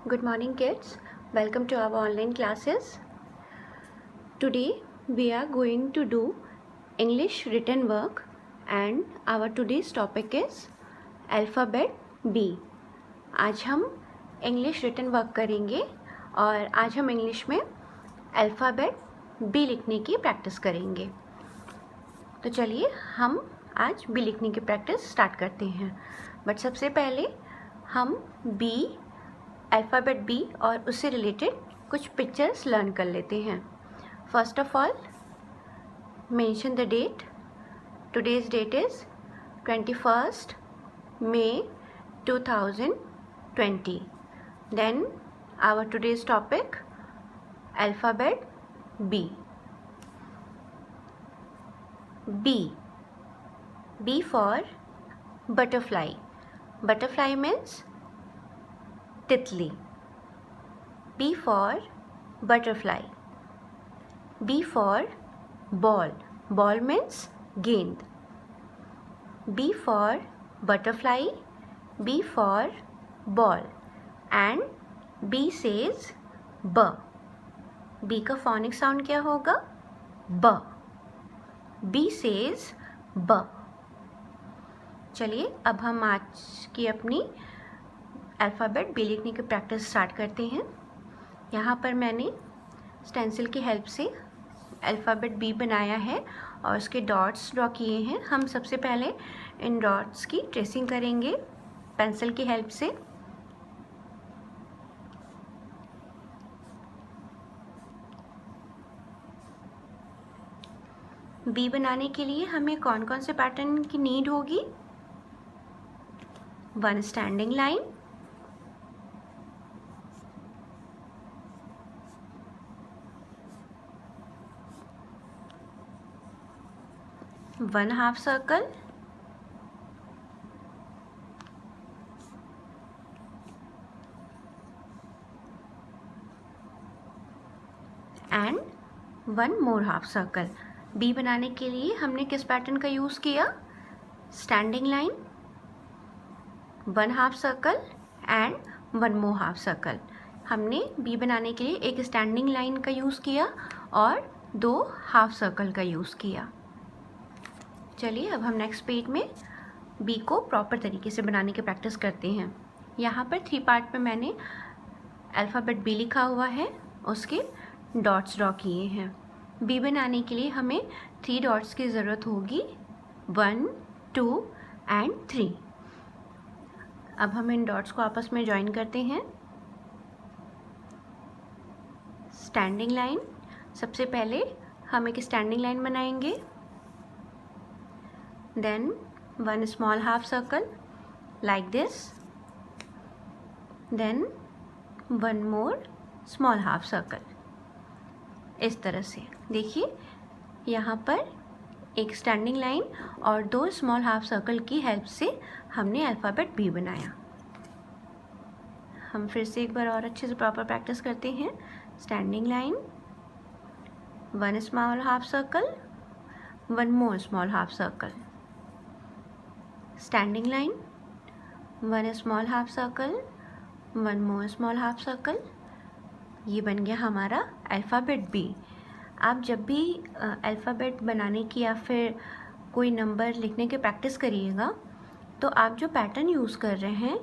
Good morning kids, welcome to our online classes. Today we are going to do English written work and our today's topic is alphabet B. आज हम English written work करेंगे और आज हम English में alphabet B लिखने की practice करेंगे। तो चलिए हम आज B लिखने की प्रैक्टिस स्टार्ट करते हैं। बट सबसे पहले हम B अल्फ़ाबेट बी और उससे रिलेटेड कुछ पिक्चर्स लर्न कर लेते हैं। First of all mention the date. Today's date is 21st May 2020। Then our today's topic alphabet B. B for butterfly. Butterfly means तितली। B for butterfly. B for ball. Ball means गेंद। B for butterfly. B for ball. And B says B. B का phonic sound क्या होगा? B. B says B. चलिए अब हम आज की अपनी अल्फ़ाबेट बी लिखने की प्रैक्टिस स्टार्ट करते हैं। यहाँ पर मैंने स्टेंसिल की हेल्प से अल्फ़ाबेट बी बनाया है और उसके डॉट्स ड्रॉ किए हैं। हम सबसे पहले इन डॉट्स की ट्रेसिंग करेंगे पेंसिल की हेल्प से। बी बनाने के लिए हमें कौन कौन से पैटर्न की नीड होगी? One standing line, one half circle, and one more half circle. B बनाने के लिए हमने किस पैटर्न का यूज़ किया? Standing line, one half circle and one more half circle. हमने बी बनाने के लिए एक स्टैंडिंग लाइन का यूज़ किया और दो हाफ सर्कल का यूज़ किया। चलिए अब हम नेक्स्ट पेज में बी को प्रॉपर तरीके से बनाने की प्रैक्टिस करते हैं। यहाँ पर 3 पार्ट में मैंने अल्फ़ाबेट बी लिखा हुआ है, उसके डॉट्स ड्रॉ किए हैं। बी बनाने के लिए हमें 3 डॉट्स की ज़रूरत होगी, 1, 2 एंड 3। अब हम इन डॉट्स को आपस में ज्वाइन करते हैं। स्टैंडिंग लाइन, सबसे पहले हम एक स्टैंडिंग लाइन बनाएंगे, then one small half circle like this, then one more small half circle। इस तरह से देखिए यहाँ पर एक स्टैंडिंग लाइन और 2 स्मॉल हाफ सर्कल की हेल्प से हमने अल्फ़ाबेट बी बनाया। हम फिर से एक बार और अच्छे से प्रॉपर प्रैक्टिस करते हैं। Standing line, one small half circle, one more small half circle, standing line, one small half circle, one more small half circle. ये बन गया हमारा अल्फ़ाबेट बी। आप जब भी अल्फ़ाबेट बनाने की या फिर कोई नंबर लिखने की प्रैक्टिस करिएगा तो आप जो पैटर्न यूज़ कर रहे हैं,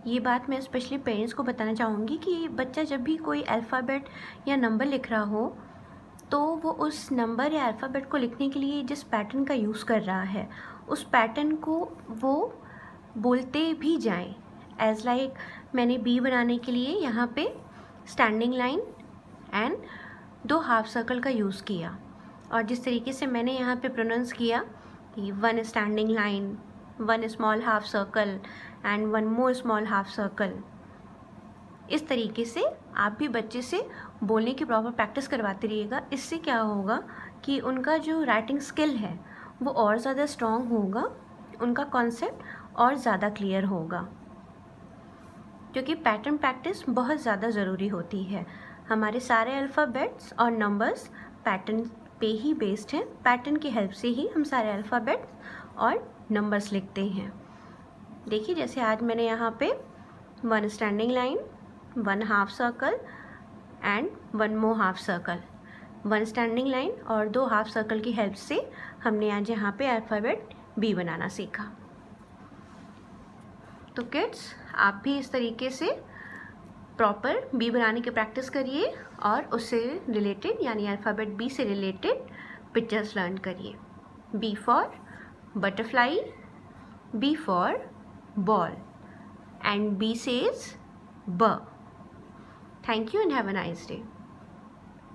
ये बात मैं स्पेशली पेरेंट्स को बताना चाहूँगी कि बच्चा जब भी कोई अल्फ़ाबेट या नंबर लिख रहा हो तो वो उस नंबर या अल्फ़ाबेट को लिखने के लिए जिस पैटर्न का यूज़ कर रहा है उस पैटर्न को वो बोलते भी जाएं। एज लाइक मैंने बी बनाने के लिए यहाँ पे standing line and 2 half circle का यूज़ किया और जिस तरीके से मैंने यहाँ पे प्रोनाउंस किया कि one standing line, one small half circle and one more small half circle, इस तरीके से आप भी बच्चे से बोलने की प्रॉपर प्रैक्टिस करवाते रहिएगा। इससे क्या होगा कि उनका जो राइटिंग स्किल है वो और ज़्यादा स्ट्रॉन्ग होगा, उनका कॉन्सेप्ट और ज़्यादा क्लियर होगा, क्योंकि पैटर्न प्रैक्टिस बहुत ज़्यादा ज़रूरी होती है। हमारे सारे अल्फ़ाबेट्स और नंबर्स पैटर्न पे ही बेस्ड हैं। पैटर्न की हेल्प से ही हम सारे अल्फ़ाबेट्स और नंबर्स लिखते हैं। देखिए जैसे आज मैंने यहाँ पे one standing line, 1 half circle and 1 more half circle, 1 standing line और 2 हाफ सर्कल की हेल्प से हमने आज यहाँ पे अल्फ़ाबेट बी बनाना सीखा। तो किड्स, आप भी इस तरीके से प्रॉपर बी बनाने की प्रैक्टिस करिए और उससे रिलेटेड यानी अल्फ़ाबेट बी से रिलेटेड पिक्चर्स लर्न करिए। B for butterfly, B for ball, and B says B. Thank you and have a nice day.